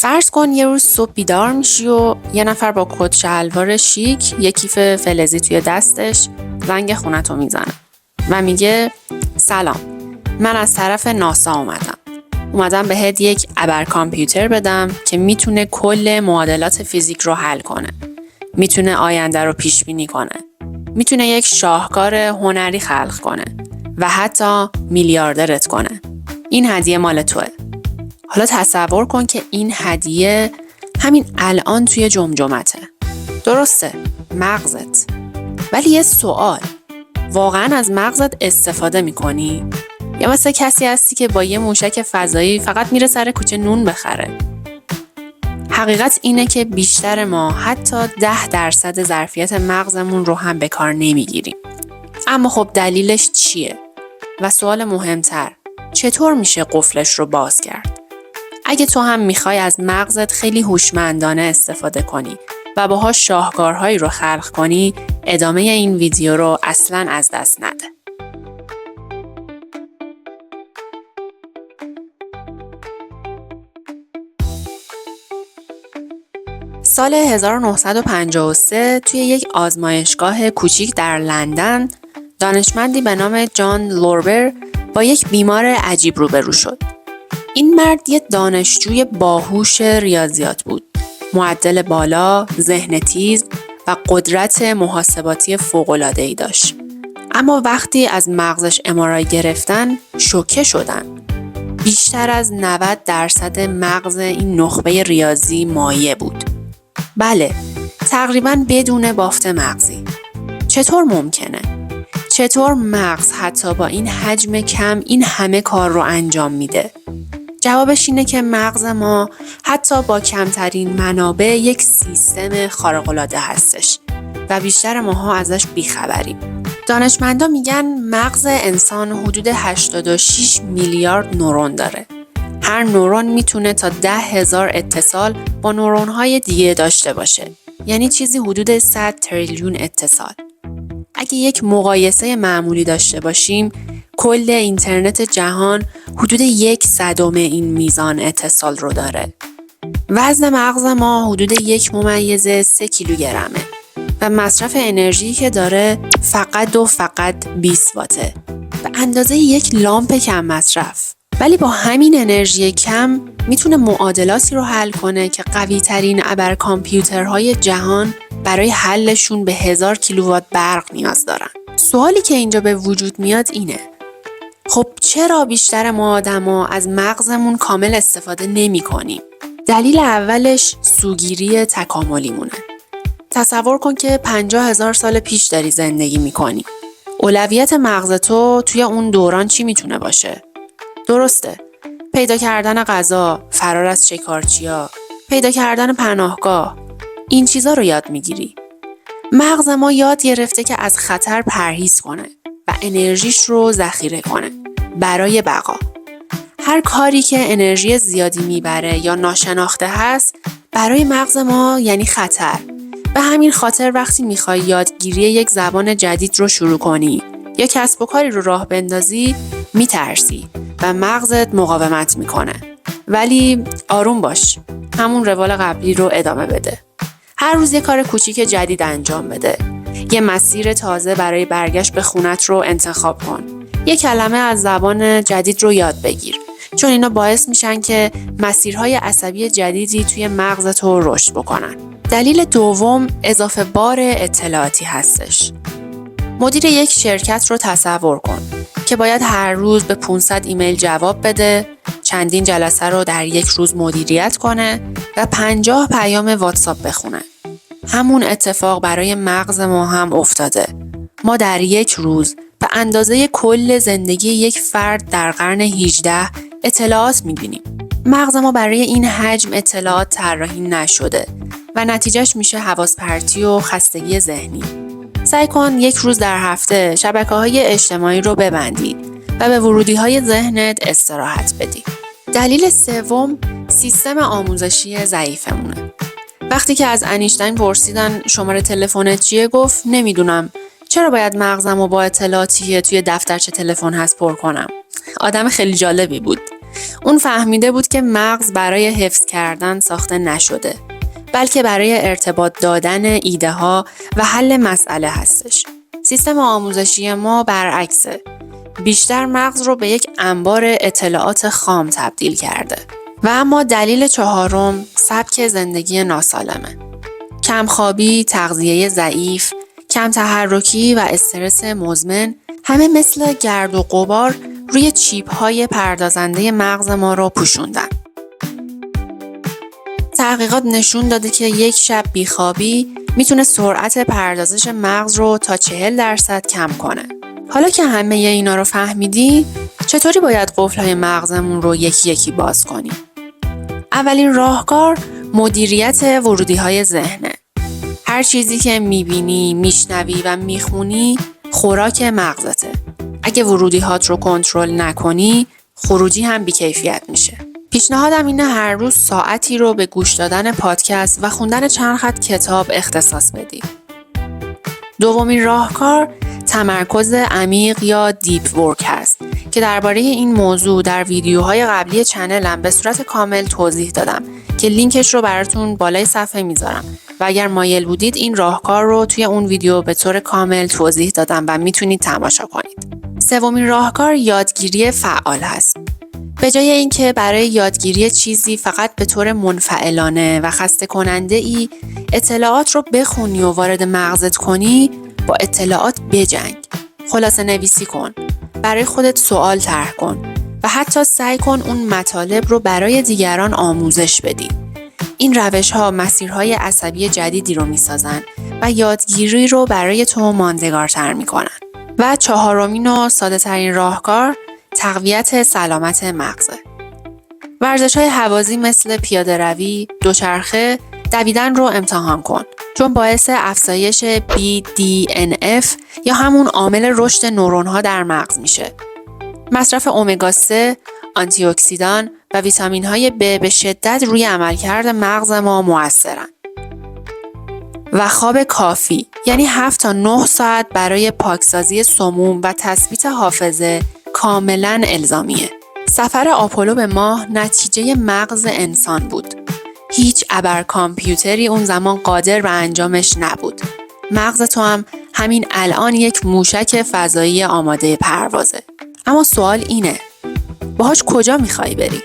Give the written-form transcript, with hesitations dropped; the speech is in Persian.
فرض کن یه روز صبح بیدار میشی و یه نفر با کت شلوار شیک، یه کیف فلزی توی دستش زنگ خونتو میزنه و میگه سلام، من از طرف ناسا اومدم بهت یک ابر کامپیوتر بدم که میتونه کل معادلات فیزیک رو حل کنه، میتونه آینده رو پیش بینی کنه، میتونه یک شاهکار هنری خلق کنه و حتی میلیاردرت کنه. این هدیه مال توه. حالا تصور کن که این هدیه همین الان توی جمجمته. درسته، مغزت. ولی یه سوال، واقعا از مغزت استفاده میکنی؟ یا مثل کسی هستی که با یه موشک فضایی فقط میره سر کوچه نون بخره؟ حقیقت اینه که بیشتر ما حتی 10% ظرفیت مغزمون رو هم به کار نمیگیریم. اما خب دلیلش چیه؟ و سوال مهمتر، چطور میشه قفلش رو باز کرد؟ اگه تو هم میخوای از مغزت خیلی هوشمندانه استفاده کنی و باهاش شاهکارهایی رو خلق کنی، ادامه این ویدیو رو اصلاً از دست نده. سال 1953 توی یک آزمایشگاه کوچیک در لندن، دانشمندی به نام جان لوربر با یک بیمار عجیب روبرو شد. این مرد یک دانشجوی باهوش ریاضیات بود. معدل بالا، ذهن تیز و قدرت محاسباتی فوق‌العاده‌ای داشت. اما وقتی از مغزش MRI گرفتن، شوکه شدن. بیشتر از 90% مغز این نخبه ریاضی مایع بود. بله، تقریباً بدون بافت مغزی. چطور ممکنه؟ چطور مغز حتی با این حجم کم این همه کار رو انجام میده؟ جوابش اینه که مغز ما حتی با کمترین منابع یک سیستم خارق‌العاده هستش و بیشتر ماها ازش بیخبریم. دانشمندا میگن مغز انسان حدود 86 میلیارد نورون داره. هر نورون میتونه تا 10,000 اتصال با نورون‌های دیگه داشته باشه. یعنی چیزی حدود 100 تریلیون اتصال. اگه یک مقایسه معمولی داشته باشیم، کل اینترنت جهان حدود 1/100 این میزان اتصال رو داره. وزن مغز ما حدود 1.3 کیلوگرمه و مصرف انرژی که داره فقط 20 واته. به اندازه یک لامپ کم مصرف. ولی با همین انرژی کم میتونه معادلاتی رو حل کنه که قوی ترین ابر کامپیوترهای جهان برای حلشون به 1000 کیلووات برق نیاز دارن. سوالی که اینجا به وجود میاد اینه: خب چرا بیشتر ما آدما از مغزمون کامل استفاده نمی کنیم؟ دلیل اولش سوگیری تکاملیمونه. تصور کن که 50,000 سال پیش داری زندگی میکنی. اولویت مغز تو توی اون دوران چی میتونه باشه؟ درسته، پیدا کردن غذا، فرار از شکارچیا، پیدا کردن پناهگاه. این چیزا رو یاد میگیری. مغز ما یاد گرفته که از خطر پرهیز کنه و انرژیش رو ذخیره کنه برای بقا. هر کاری که انرژی زیادی میبره یا ناشناخته هست برای مغز ما یعنی خطر. به همین خاطر وقتی میخوای یادگیری یک زبان جدید رو شروع کنی یا کسب و کاری رو راه بندازی، میترسی و مغزت مقاومت میکنه. ولی آروم باش، همون روال قبلی رو ادامه بده. هر روز یه کار کوچیک جدید انجام بده. یه مسیر تازه برای برگشت به خونت رو انتخاب کن. یه کلمه از زبان جدید رو یاد بگیر. چون اینا باعث میشن که مسیرهای عصبی جدیدی توی مغزت رو رشد بکنن. دلیل دوم اضافه بار اطلاعاتی هستش. مدیر یک شرکت رو تصور کن که باید هر روز به 500 ایمیل جواب بده، چندین جلسه رو در یک روز مدیریت کنه و 50 پیام واتساپ بخونه. همون اتفاق برای مغز ما هم افتاده. ما در یک روز به اندازه کل زندگی یک فرد در قرن 18 اطلاعات می‌بینیم. مغز ما برای این حجم اطلاعات طراحی نشده و نتیجهش میشه حواس پرتی و خستگی ذهنی. سعی کن یک روز در هفته شبکه‌های اجتماعی رو ببندی و به ورودی‌های ذهنت استراحت بدی. دلیل سوم سیستم آموزشی ضعیفمونه. وقتی که از انیشتین پرسیدن شماره تلفنت چیه، گفت نمیدونم. چرا باید مغزمو با اطلاعاتی توی دفترچه تلفن هست پر کنم؟ آدم خیلی جالبی بود. اون فهمیده بود که مغز برای حفظ کردن ساخته نشده، بلکه برای ارتباط دادن ایده ها و حل مسئله هستش. سیستم آموزشی ما برعکسه. بیشتر مغز رو به یک انبار اطلاعات خام تبدیل کرده. و اما دلیل چهارم سبک زندگی ناسالمه. کمخوابی، تغذیه ضعیف، کم تحرکی و استرس مزمن همه مثل گرد و غبار روی چیپ‌های پردازنده مغز ما رو پوشوندن. تحقیقات نشون داده که یک شب بیخوابی میتونه سرعت پردازش مغز رو تا 40% کم کنه. حالا که همه اینا رو فهمیدی، چطوری باید قفل‌های مغزمون رو یکی یکی باز کنیم؟ اولین راهکار مدیریت ورودی‌های ذهنه. هر چیزی که میبینی، میشنوی و میخونی خوراک مغزته. اگه ورودی‌هات رو کنترل نکنی، خروجی هم بیکیفیت میشه. پیشنهادم اینه هر روز ساعتی رو به گوش دادن پادکست و خوندن چند خط کتاب اختصاص بدی. دومین راهکار تمرکز عمیق یا دیپ ورک هست که درباره این موضوع در ویدیوهای قبلی چنلم به صورت کامل توضیح دادم که لینکش رو براتون بالای صفحه میذارم و اگر مایل بودید این راهکار رو توی اون ویدیو به طور کامل توضیح دادم و میتونید تماشا کنید. سومین راهکار یادگیری فعال هست. به جای اینکه برای یادگیری چیزی فقط به طور منفعلانه و خسته کننده ای اطلاعات رو بخونی و وارد مغزت کنی، با اطلاعات بجنگ. خلاصه نویسی کن. برای خودت سوال طرح کن و حتی سعی کن اون مطالب رو برای دیگران آموزش بدی. این روش‌ها مسیرهای عصبی جدیدی رو می‌سازن و یادگیری رو برای تو ماندگارتر می‌کنن. و چهارمین و ساده‌ترین راهکار تقویت سلامت مغزه. ورزش‌های هوازی مثل پیاده‌روی، دوچرخه، دویدن رو امتحان کن چون باعث افزایش BDNF یا همون عامل رشد نورون‌ها در مغز میشه. مصرف امگا 3، آنتی اکسیدان و ویتامین‌های B به شدت روی عملکرد مغز ما مؤثرن. و خواب کافی، یعنی 7 تا 9 ساعت برای پاکسازی سموم و تثبیت حافظه کاملاً الزامیه. سفر آپولو به ماه نتیجه مغز انسان بود. هیچ ابر کامپیوتری اون زمان قادر به انجامش نبود. مغز تو هم همین الان یک موشک فضایی آماده پروازه. اما سوال اینه، باهاش کجا میخوای بری؟